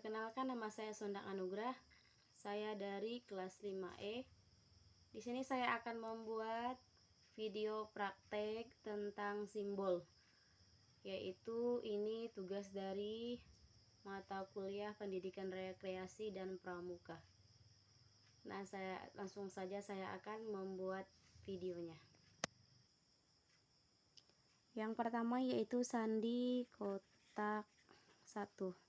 Perkenalkan, nama saya Sondang Anugrah. Saya dari kelas 5E. Di sini saya akan membuat video praktek tentang simbol, yaitu ini tugas dari mata kuliah Pendidikan Rekreasi dan Pramuka. Nah, langsung saja saya akan membuat videonya. Yang pertama yaitu sandi kotak 1.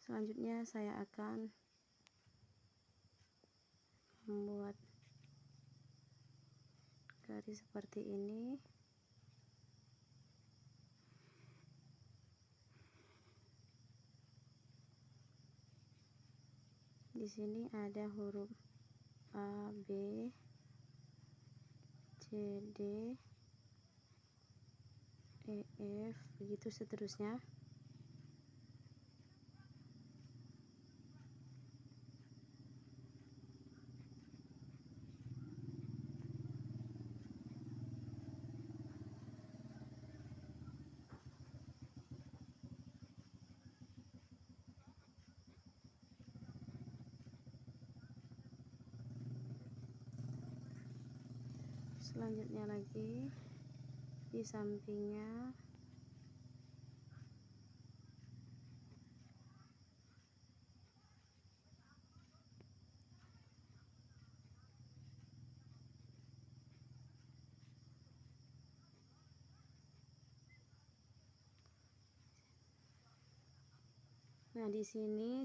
Selanjutnya saya akan membuat garis seperti ini. Di sini ada huruf A, B, C, D, E, F, begitu seterusnya. Selanjutnya lagi di sampingnya nah di sini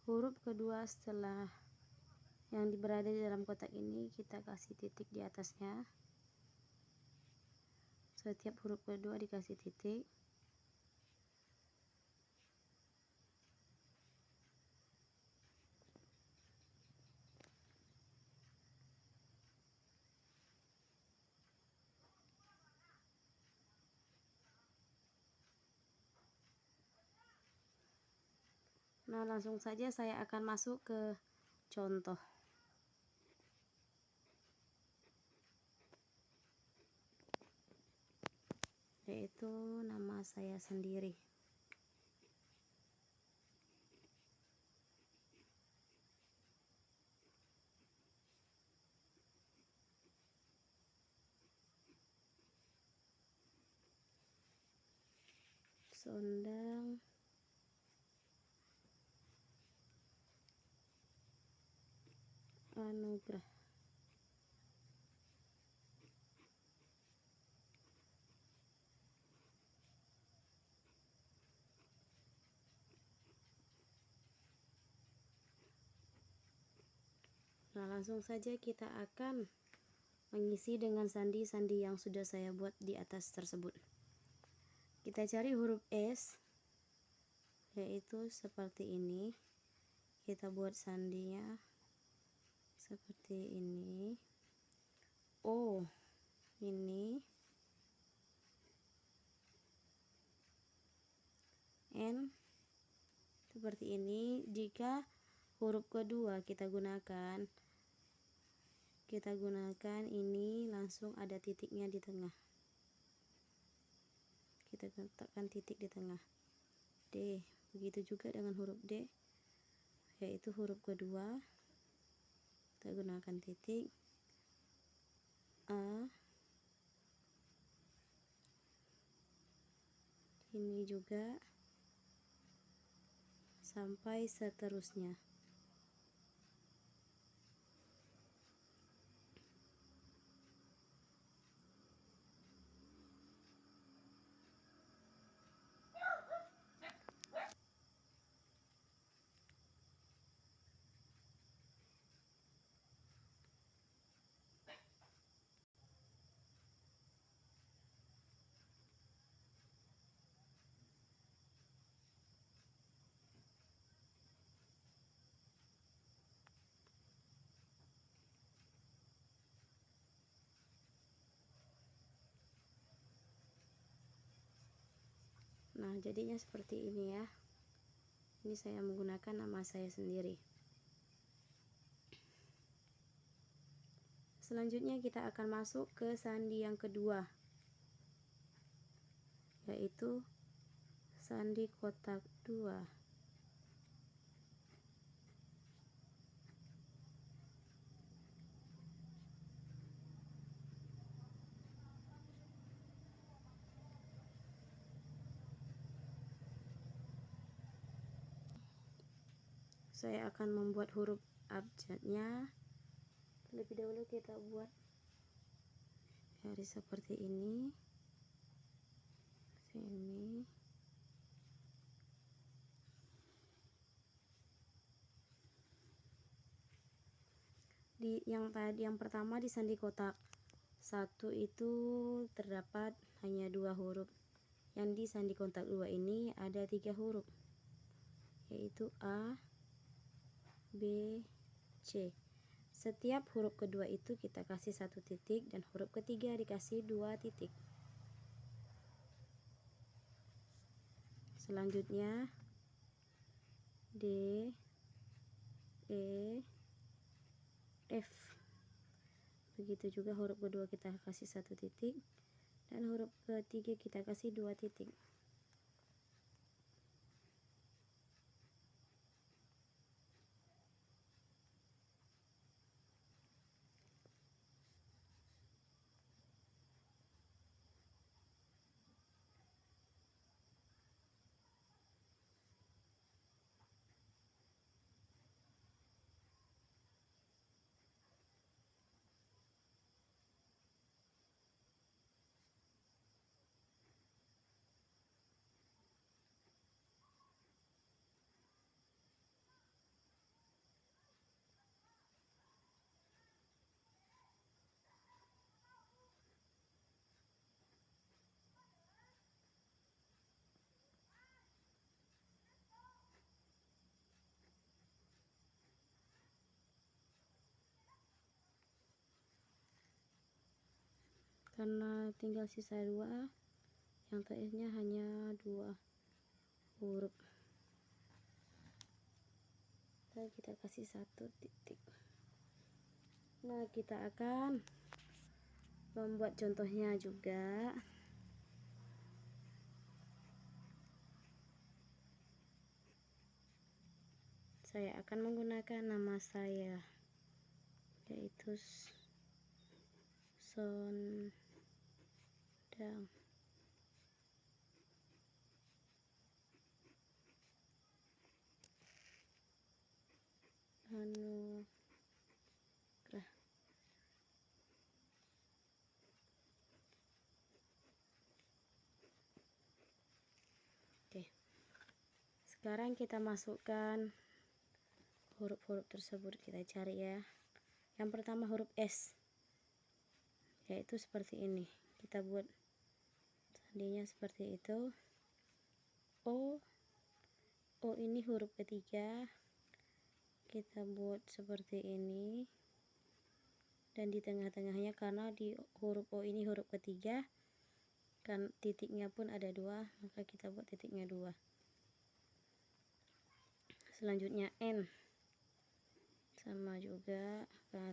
huruf kedua setelah yang berada di dalam kotak ini kita kasih titik di atasnya. Setiap huruf kedua dikasih titik. Nah, langsung saja saya akan masuk ke contoh. Yaitu nama saya sendiri. Sondang Anugrah. Nah, langsung saja kita akan mengisi dengan sandi-sandi yang sudah saya buat di atas tersebut. Kita cari huruf S, yaitu seperti ini. Kita buat sandinya seperti ini. O ini, N seperti ini. Jika huruf kedua kita gunakan ini, langsung ada titiknya di tengah. Kita letakkan titik di tengah. D, begitu juga dengan huruf D, yaitu huruf kedua kita gunakan titik. A, ini juga, sampai seterusnya. Nah, jadinya seperti ini ya. Ini saya menggunakan nama saya sendiri. Selanjutnya kita akan masuk ke sandi yang kedua, yaitu sandi kotak 2. Saya akan membuat huruf abjadnya. Lebih dahulu kita buat garis seperti ini. Sini. Yang pertama di sandi kotak 1 itu terdapat hanya 2 huruf. Yang di sandi kotak 2 ini ada 3 huruf, yaitu A, B, C. Setiap huruf kedua itu kita kasih 1 titik dan huruf ketiga dikasih 2 titik. Selanjutnya D, E, F. Begitu juga huruf kedua kita kasih 1 titik dan huruf ketiga kita kasih 2 titik. Karena tinggal sisa 2, yang terakhirnya hanya 2 huruf, dan kita kasih 1 titik. Nah, kita akan membuat contohnya juga. Saya akan menggunakan nama saya, yaitu Sondang. Anugrah. Oke. Sekarang kita masukkan huruf-huruf tersebut, kita cari ya. Yang pertama huruf S, yaitu seperti ini. Kita buat sandinya seperti itu. O ini huruf ketiga, kita buat seperti ini. Dan di tengah-tengahnya, karena di huruf O ini huruf ketiga, kan titiknya pun ada 2, maka kita buat titiknya 2. Selanjutnya N, sama juga,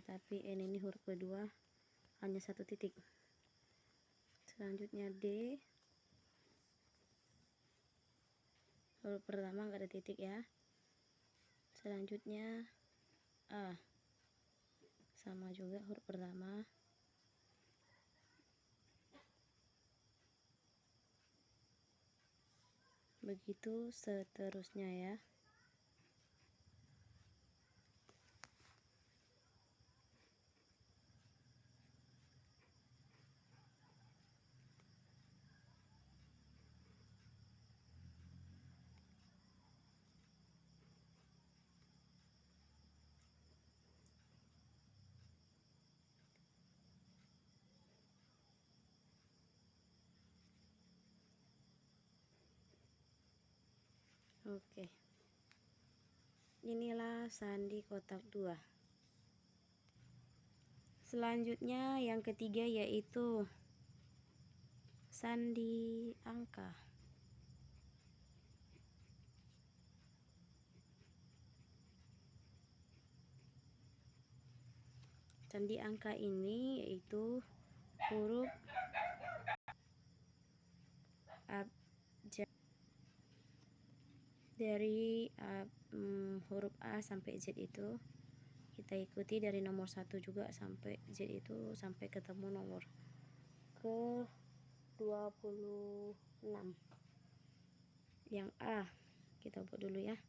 tapi N ini huruf kedua, hanya 1 titik. Selanjutnya D, huruf pertama nggak ada titik ya. Selanjutnya A, sama juga huruf pertama. Begitu seterusnya ya. Oke. Inilah sandi kotak 2. Selanjutnya yang ketiga yaitu sandi angka. Sandi angka ini yaitu huruf abjad dari huruf A sampai Z itu kita ikuti dari nomor 1 juga sampai Z itu sampai ketemu nomor ke 26. Yang A kita buat dulu ya.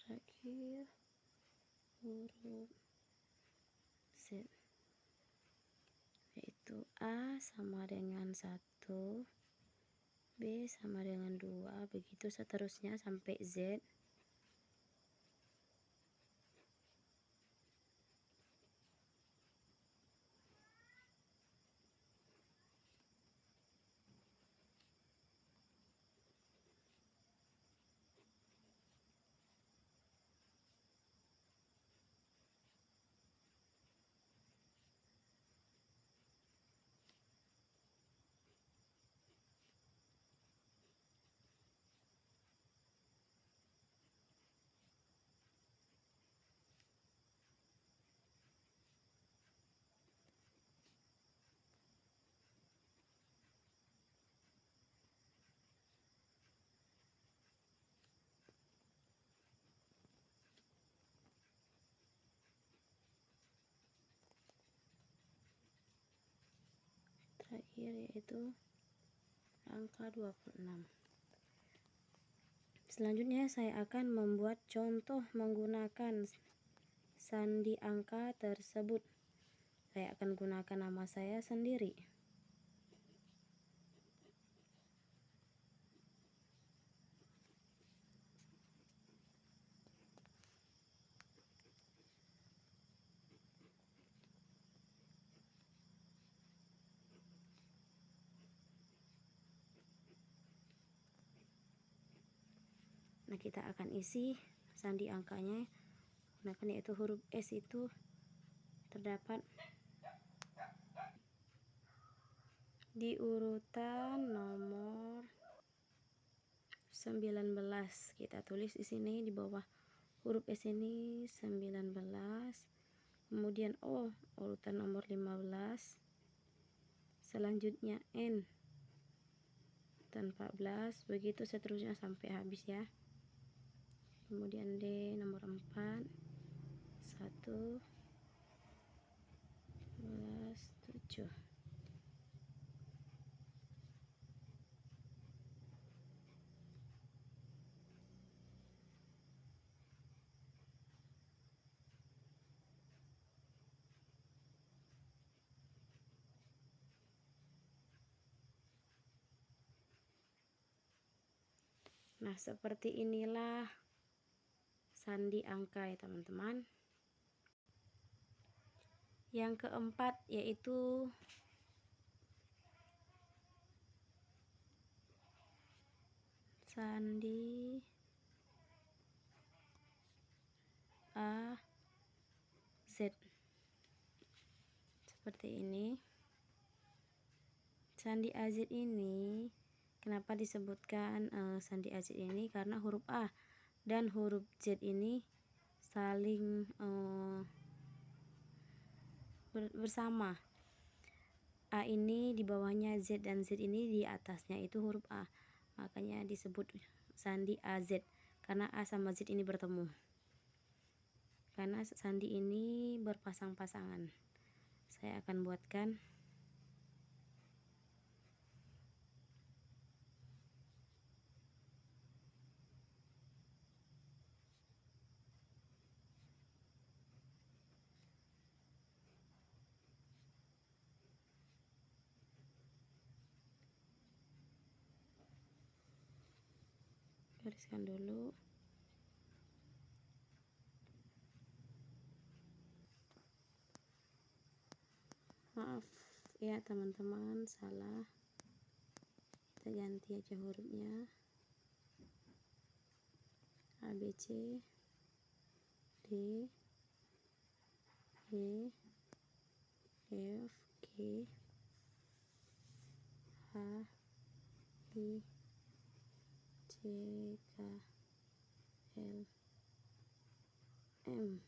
Terakhir huruf Z, yaitu A sama dengan 1, B sama dengan 2, begitu seterusnya sampai Z. Terakhir yaitu angka 26. Selanjutnya saya akan membuat contoh menggunakan sandi angka tersebut. Saya akan gunakan nama saya sendiri. Nah, kita akan isi sandi angkanya menggunakan yaitu huruf S itu terdapat di urutan nomor 19. Kita tulis di sini di bawah huruf S ini 19, kemudian O urutan nomor 15, selanjutnya N urutan 14, begitu seterusnya sampai habis ya. Kemudian D nomor 4, 1, 12, 7. Nah, seperti inilah sandi angka ya teman-teman. Yang keempat yaitu sandi A Z. Seperti ini. Sandi AZ ini kenapa disebutkan sandi AZ ini? Karena huruf A dan huruf Z ini saling bersama. A ini di bawahnya Z dan Z ini di atasnya itu huruf A. Makanya disebut sandi AZ karena A sama Z ini bertemu. Karena sandi ini berpasang-pasangan. Saya akan buatkan. lanjutkan dulu. Maaf ya teman-teman, salah. Kita ganti aja hurufnya. A, B, C, D, E, F, G, H, I, C, K, L, M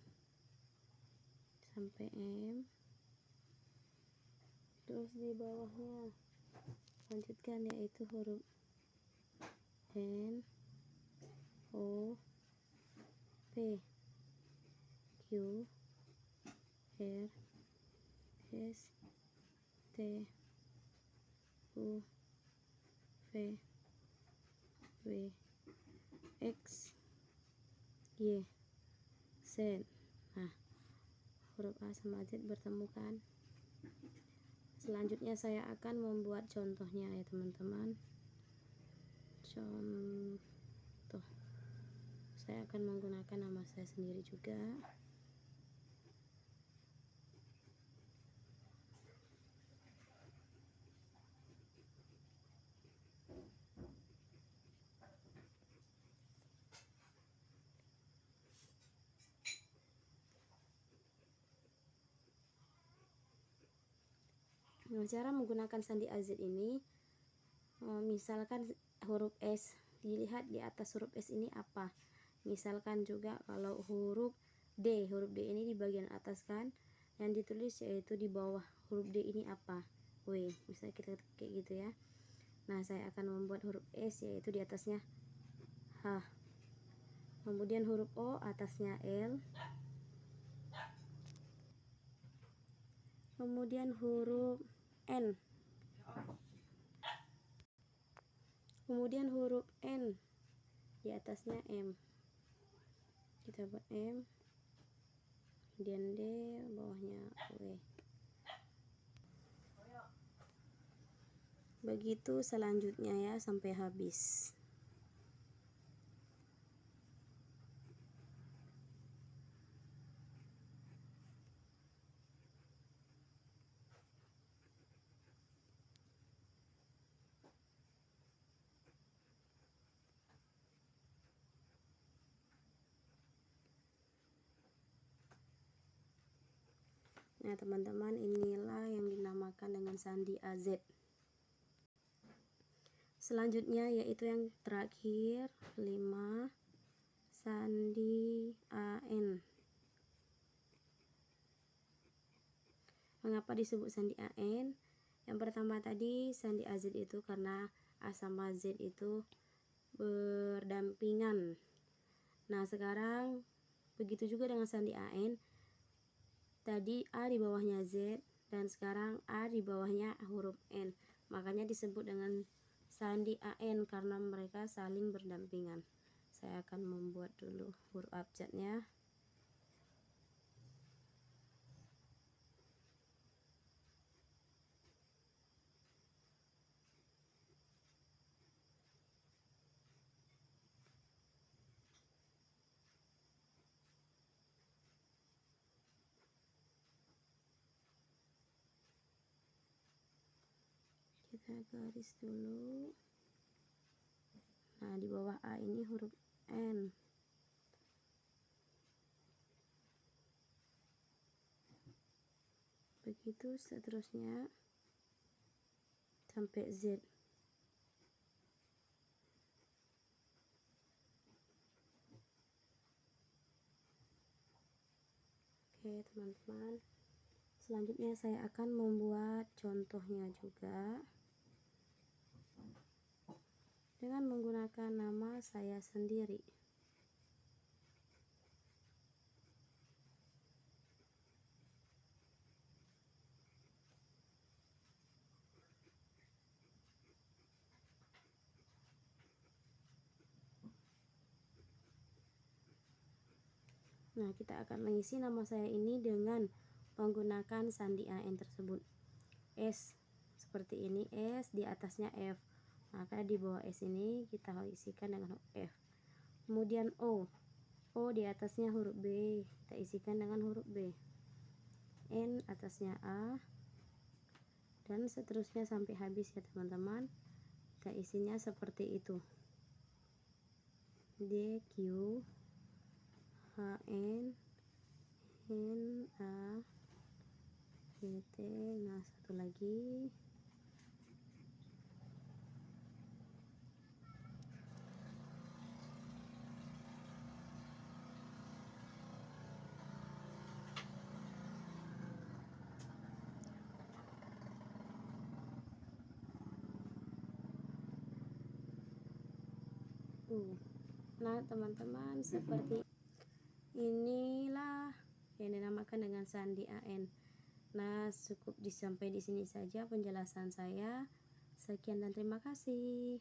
sampai M. Terus di bawahnya lanjutkan, yaitu huruf N, O, P, Q, R, S, T, U, V, W, X, Y, Z. Nah, huruf A sama Z bertemu kan. Selanjutnya saya akan membuat contohnya ya teman-teman. Contoh, saya akan menggunakan nama saya sendiri juga. Nah, cara menggunakan sandi AZ ini, misalkan huruf S, dilihat di atas huruf S ini apa. Misalkan juga kalau huruf D ini di bagian atas kan, yang ditulis yaitu di bawah huruf D ini apa, W, misalnya kita kayak gitu ya. Nah, saya akan membuat huruf S yaitu di atasnya H, kemudian huruf O atasnya L, kemudian huruf N, kemudian huruf N di atasnya M, kita buat M, kemudian D, bawahnya W. Begitu selanjutnya ya sampai habis. Nah teman-teman, inilah yang dinamakan dengan sandi AZ. Selanjutnya yaitu yang terakhir 5, sandi AN. Mengapa disebut sandi AN? Yang pertama tadi sandi AZ itu karena A sama Z itu berdampingan. Nah sekarang begitu juga dengan sandi AN. Tadi A di bawahnya Z dan sekarang A di bawahnya huruf N. Makanya disebut dengan sandi AN karena mereka saling berdampingan. Saya akan membuat dulu huruf abjadnya. Kita garis dulu. Nah, di bawah A ini huruf N. Begitu seterusnya sampai Z. Oke, teman-teman. Selanjutnya saya akan membuat contohnya juga dengan menggunakan nama saya sendiri. Nah, kita akan mengisi nama saya ini dengan menggunakan sandi AN tersebut. S seperti ini, S di atasnya F. Maka di bawah S ini kita isikan dengan F. Kemudian O di atasnya huruf B, kita isikan dengan huruf B. N atasnya A, dan seterusnya sampai habis ya teman-teman. Kita isinya seperti itu. D, Q, H, N, A, P, T. Nah, satu lagi. Nah teman-teman, seperti inilah yang dinamakan dengan sandi AN. Nah, cukup sampai di sini saja penjelasan saya. Sekian dan terima kasih.